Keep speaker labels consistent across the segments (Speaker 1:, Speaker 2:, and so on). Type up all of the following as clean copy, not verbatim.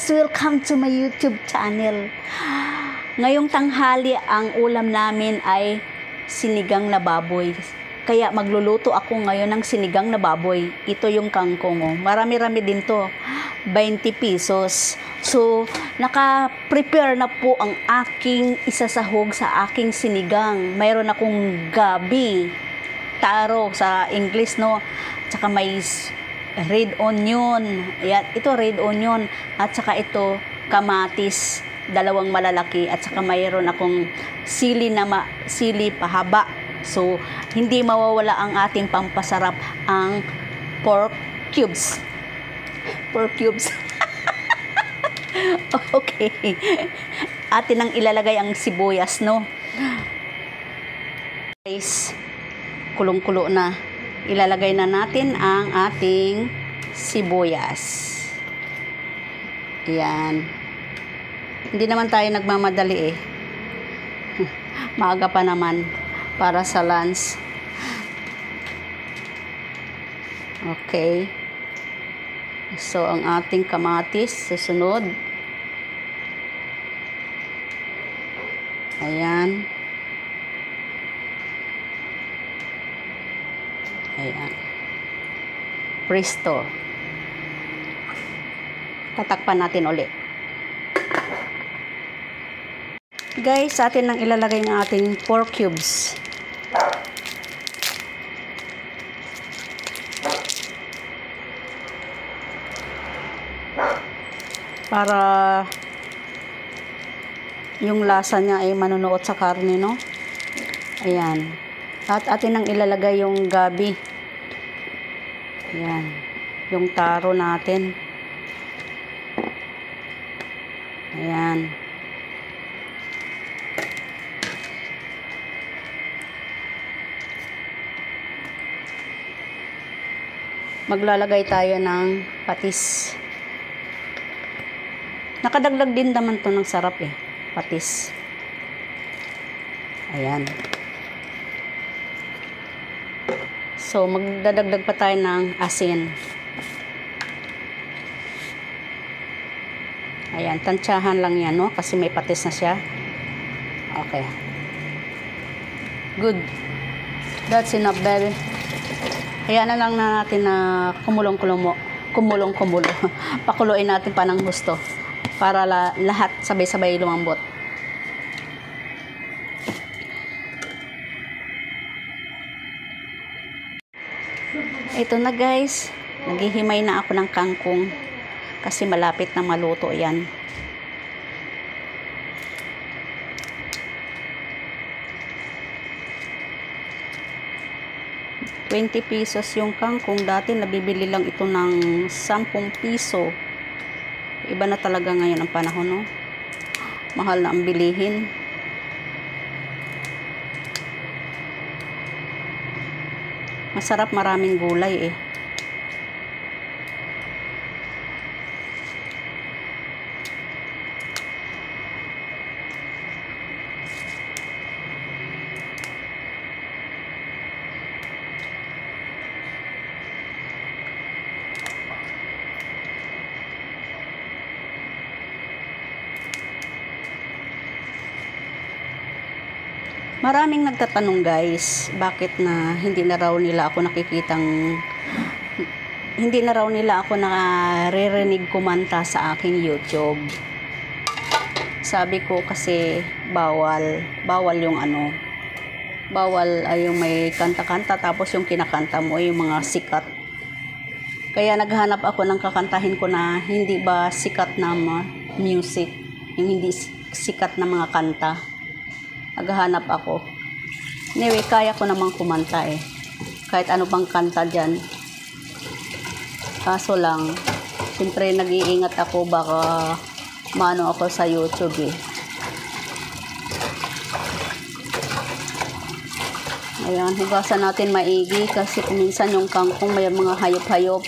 Speaker 1: Welcome to my YouTube channel. Ngayong tanghali, ang ulam namin ay sinigang na baboy. Kaya magluluto ako ngayon ng sinigang na baboy. Ito yung kangkong. Oh. Marami-rami din to. 20 pesos. So, naka-prepare na po ang aking isasahog sa aking sinigang. Mayroon akong gabi, taro sa English, no? Tsaka may red onion. Ayan, ito red onion. At saka ito kamatis, dalawang malalaki. At saka mayroon akong sili pahaba. So, hindi mawawala ang ating pampasarap, ang pork cubes. Pork cubes. Okay. Atin ang ilalagay ang sibuyas, no? Guys, kulong-kulo na. Ilalagay na natin ang ating sibuyas. Ayan. Hindi naman tayo nagmamadali eh. Maaga pa naman para sa lunch. Okay. So, ang ating kamatis, susunod. Ayan. Ayan. Presto. Tatakpan natin ulit. Guys, atin nang ilalagay ng ating pork cubes. Para yung lasa niya ay manunuot sa karne, no? Ayan. At atin nang ilalagay yung gabi. Ayan. Yung taro natin. Ayan. Maglalagay tayo ng patis. Nakadagdag din naman to ng sarap eh. Patis. Ayan. So, magdadagdag pa tayo ng asin. Ayan, tansyahan lang yan, no? Kasi may patis na siya. Okay. Good. That's enough, baby. Hayaan na lang natin na kumulong-kumulo. Pakuluin natin pa ng gusto. Para lahat sabay-sabay lumambot. Ito na guys, naghihimay na ako ng kangkong kasi malapit na maluto yan. ₱20 yung kangkong. Dati nabibili lang ito ng 10 piso. Iba na talaga ngayon ang panahon, no? Mahal na ang bilihin. Masarap, maraming gulay eh. Maraming nagtatanong guys, bakit na hindi na raw nila ako naririnig kumanta sa aking YouTube. Sabi ko kasi bawal yung ano, bawal ay yung may kanta-kanta tapos yung kinakanta mo ay yung mga sikat. Kaya naghanap ako ng kakantahin ko na hindi ba sikat na music, yung hindi sikat na mga kanta. Naghahanap ako. Anyway, kaya ko namang kumanta eh. Kahit ano bang kanta dyan. Kaso lang, siyempre nag-iingat ako baka maano ako sa YouTube eh. Ayan, hugasan natin maigi kasi minsan yung kangkong may mga hayop-hayop.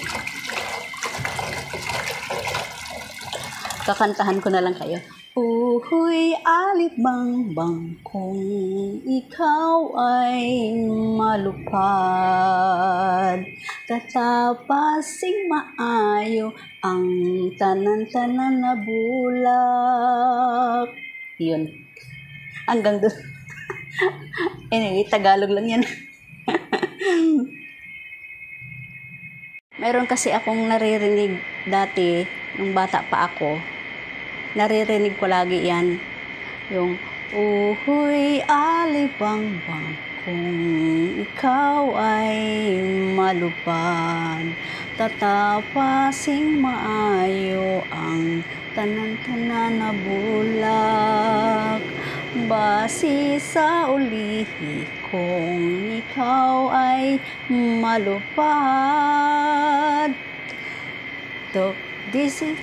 Speaker 1: Kakantahan ko na lang kayo. Uhoy, alibang-bang kung ikaw ay malupad, tatapasing maayo ang tanan-tanan na bulak. Yun. Hanggang doon. Anyway, Tagalog lang yan. Meron kasi akong naririnig dati, nung bata pa ako. Naririnig ko lagi yan. Yung, uhuy, alibangbang, kung ikaw ay malupad, tatapasing maayo ang tanan-tanan na bulak. Base sa ulihi, kung ikaw ay malupad, tok disi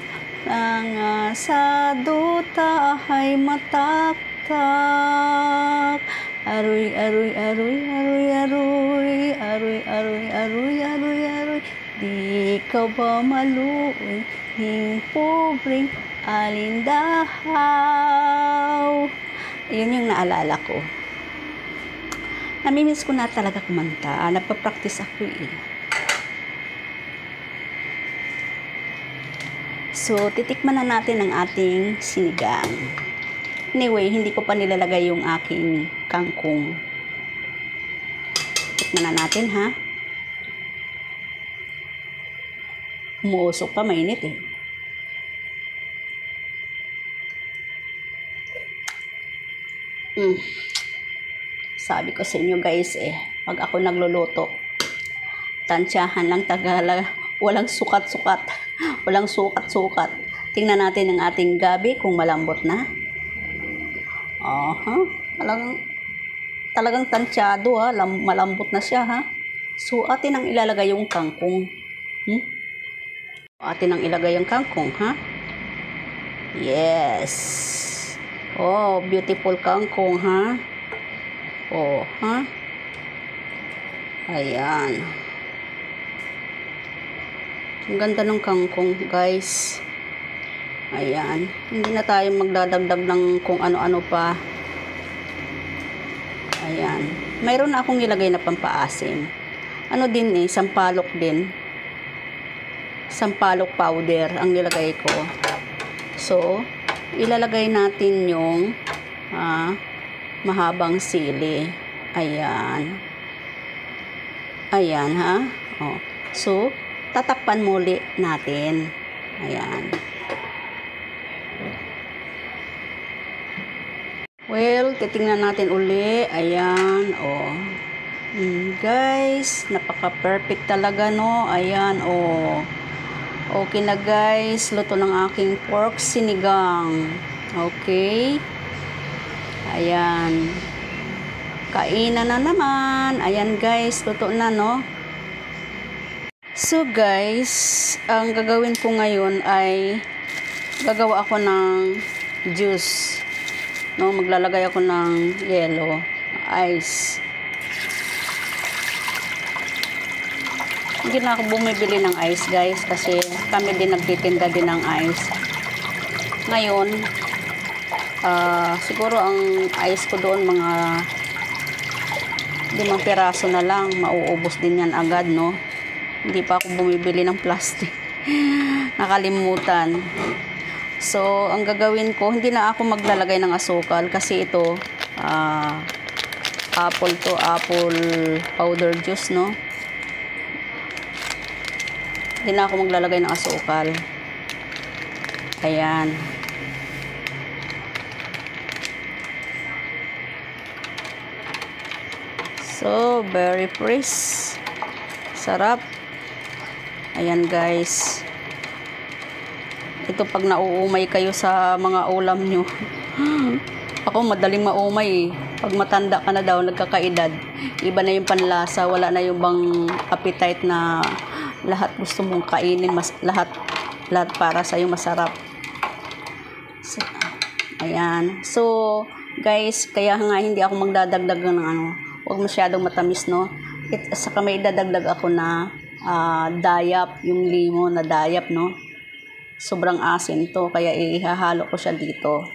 Speaker 1: ang sa duta ay mataktak. Aroy, aroy, aroy, aroy, aroy, aroy, aroy, aroy, aroy, aroy, di ka ba maluoy, hing pobreng alindahaw. Yun yung naalala ko. Namimiss ko na talaga kumanta. Nagpa-practice ako eh. So, titikman na natin ang ating sinigang. Anyway, hindi ko pa nilalagay yung aking kangkong. Tikman na natin, ha? Umuusok pa, mainit eh. Sabi ko sa inyo guys eh, pag ako nagluluto, tansyahan lang tagala, walang sukat-sukat, walang sukat-sukat. Tingnan natin ang ating gabi kung malambot na. Talagang tansyado ha, malambot na siya ha. So atin ang ilalagay yung kangkong. Atin ang ilagay yung kangkong ha. Yes. Oh, beautiful kangkong ha. Oh, ha? Ayan. Ang ganda ng kangkong, guys. Ayan. Hindi na tayo magdadagdag ng kung ano-ano pa. Ayan. Mayroon na akong ilagay na pampaasim. Ano din eh, sampalok din. Sampalok powder ang nilagay ko. So, ilalagay natin yung mahabang sili. Ayan. Ayan ha. Oh. So, tatakpan muli natin. Ayan. Well, titingnan natin uli. Ayan. Oh. Guys, napaka-perfect talaga no. Ayan. Oh. Okay na guys, luto ng aking pork sinigang. Okay. Ayan. Kainan na naman. Ayan guys, luto na no. So guys, ang gagawin ko ngayon ay gagawa ako ng juice. No, maglalagay ako ng yellow, ice. Hindi na ako bumibili ng ice guys kasi kami din nagtitinda din ng ice. Ngayon, siguro ang ice ko doon mga 5 piraso na lang. Mauubos din yan agad no. Hindi pa ako bumibili ng plastic. Nakalimutan. So, ang gagawin ko, hindi na ako maglalagay ng asukal kasi ito, apple powder juice no. Hindi na ako maglalagay ng asukal. Ayan. So, very fresh. Sarap. Ayan guys. Ito pag nauumay kayo sa mga ulam nyo. Ako madaling maumay eh. Pag matanda ka na daw, nagkakaedad. Iba na yung panlasa. Wala na yung bang appetite na lahat gusto mong kainin, lahat para sa iyo masarap. So, ayan. So, guys, kaya nga hindi ako magdadagdag ng huwag masyadong matamis, no? Saka may dadagdag ako na dayap, yung limon na dayap, no? Sobrang asin to, kaya ihahalo ko siya dito.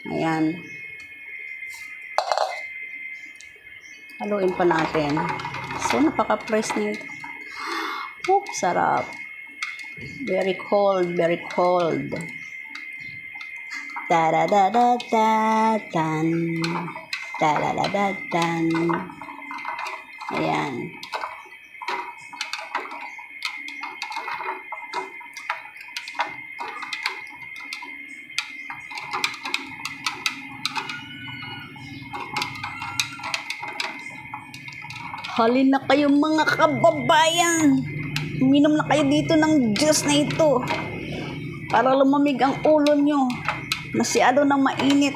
Speaker 1: Ayan. Haluin pa natin. So, napaka-fresh nito. Sarap. Very cold, very cold. Ta-da-da-da-da-dan. Ta-da-da-da-dan. Ayan. Halin na kayo mga kababayan. Uminom na kayo dito ng juice na ito. Para lumamig ang ulo nyo. Masyado nang mainit.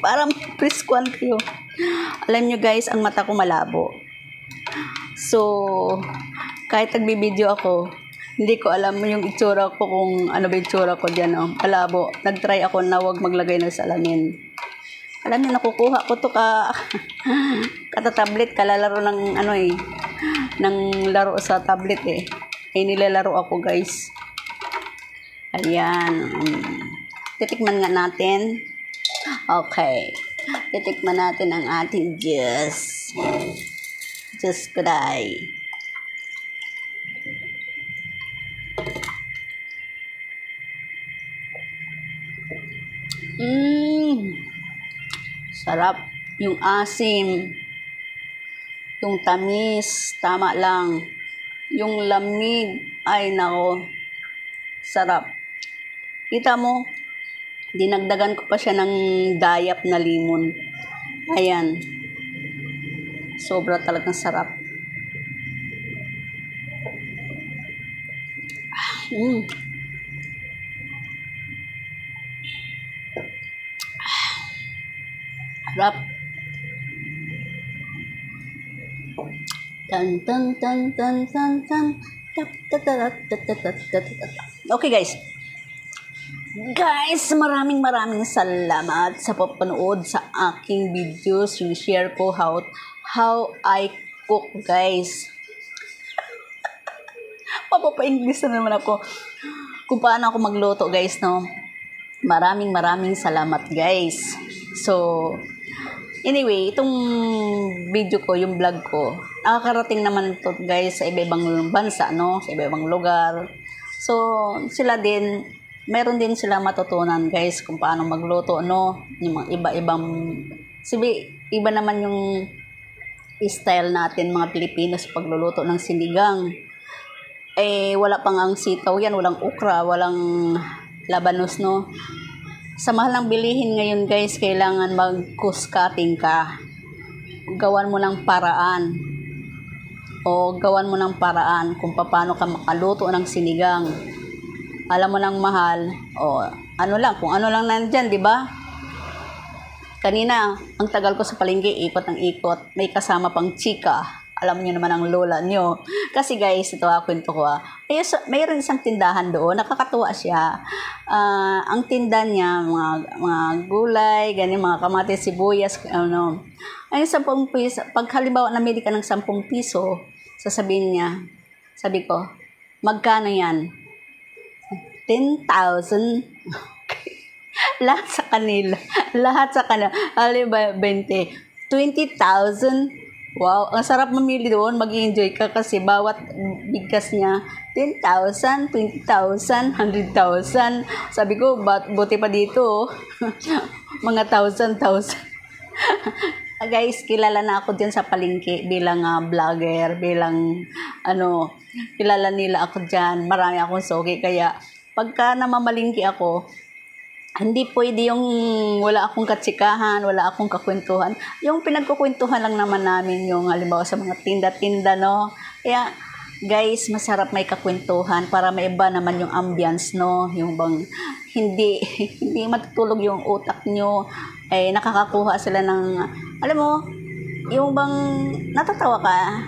Speaker 1: Para preskuan kayo. Alam nyo guys, ang mata ko malabo. So, kahit nagbibideo ako, hindi ko alam yung itsura ko kung ano ba itsura ko dyan. Oh. Malabo. Nagtry ako na huwag maglagay ng salamin. Alam niyo, nakukuha ko to kata-tablet, kalalaro ng ng laro sa tablet eh. Ay nilalaro ako guys. Ayan. Titikman nga natin. Okay. Titikman natin ang ating juice. Juice kuday. Sarap. Yung asim. Yung tamis. Tama lang. Yung lamig. Ay, nako. Sarap. Kita mo, dinagdagan ko pa siya ng dayap na limon. Ayan. Sobra talagang sarap. Sarap. Tan tan tan tan tan tan. Okay guys. Guys, maraming salamat sa papanood sa aking videos. Yung share ko how I cook guys. Papapa-English na naman ako. Kung paano ako magluto guys, no? Maraming salamat guys. So, anyway, itong video ko, yung vlog ko, nakakarating naman to guys sa iba-ibang bansa, no? Sa iba-ibang lugar. So, sila din, meron din sila matutunan guys kung paano magluto, no? Yung mga iba-ibang, iba naman yung style natin mga Pilipino sa pagluluto ng sinigang. Eh, wala pang ang sitaw yan, walang okra, walang labanos, no? Sa mahal ng bilihin ngayon guys, kailangan mag-cost cutting ka. Gawan mo ng paraan. O gawan mo ng paraan kung paano ka makaluto ng sinigang. Alam mo nang mahal, o ano lang, kung ano lang nandyan, di ba? Kanina, ang tagal ko sa palengke, ikot ng ikot, may kasama pang chika. Alam niyo naman ang lola niyo. Kasi guys, ito kwento ko. Mayroon isang tindahan doon, nakakatuwa siya. Ang tinda niya, mga gulay, ganyan, mga kamatis, sibuyas, ano. Ay, 10 piso. Pag halimbawa namili ka ng 10 piso, sasabihin niya, sabi ko, magkano yan? 10,000. Lahat sa kanila. Halimbawa, 20. 20,000. Wow, ang sarap mamili doon, mag-enjoy ka kasi bawat bigkas niya, 10,000, 20,000, 100,000. Sabi ko, buti pa dito, mga 1,000. Guys, kilala na ako dyan sa palengke bilang vlogger, bilang kilala nila ako dyan. Marami akong sogi, kaya pagka namamalingki ako, hindi pwede yung wala akong katsikahan, wala akong kakwentuhan. Yung pinagkukwentuhan lang naman namin yung halimbawa sa mga tinda-tinda, no? Kaya, guys, masarap may kakwentuhan para maiba naman yung ambience, no? Yung bang hindi matutulog yung utak nyo, eh nakakakuha sila ng, alam mo, yung bang natatawa ka,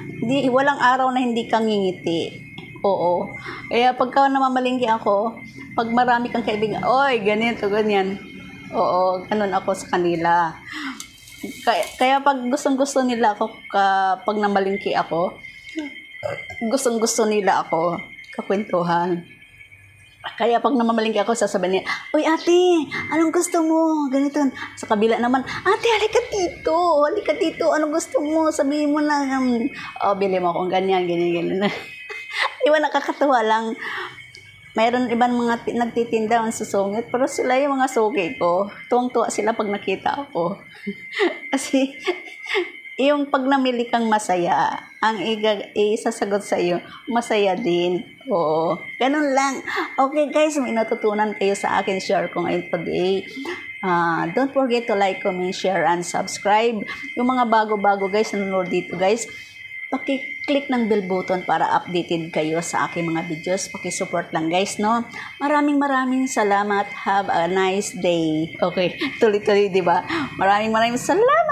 Speaker 1: walang araw na hindi kang ngingiti. Oo. Kaya pagka namamalingki ako, pag marami kang kaibigan, oy, ganito, ganyan. Oo, ganun ako sa kanila. Kaya pag gustong-gusto nila ako, pag namalingki ako, gustong-gusto nila ako, kakwentuhan. Kaya pag namamalingki ako, sasabihin niya, "Uy ate, anong gusto mo?" Ganito. Sa kabila naman, "Ate, halika dito. Halika dito. Anong gusto mo? Sabihin mo na. Oh, bili mo akong ganyan, ganyan, ganyan." Di ba nakakatawa lang? Mayroon ibang mga nagtitinda ang susungit, pero sila yung mga suki ko. Tuwang-tuwa sila pag nakita ako. Kasi, yung pag namili kang masaya, ang isasagot sa iyo, masaya din. Oo. Ganun lang. Okay guys, may natutunan kayo sa akin, share ko ngayon today. Don't forget to like, comment, share, and subscribe. Yung mga bago-bago guys, nanonood dito guys, paki-click ng bell button para updated kayo sa aking mga videos. Paki-support lang guys, no? Maraming salamat. Have a nice day. Okay, tuloy-tuloy, di ba? Maraming salamat.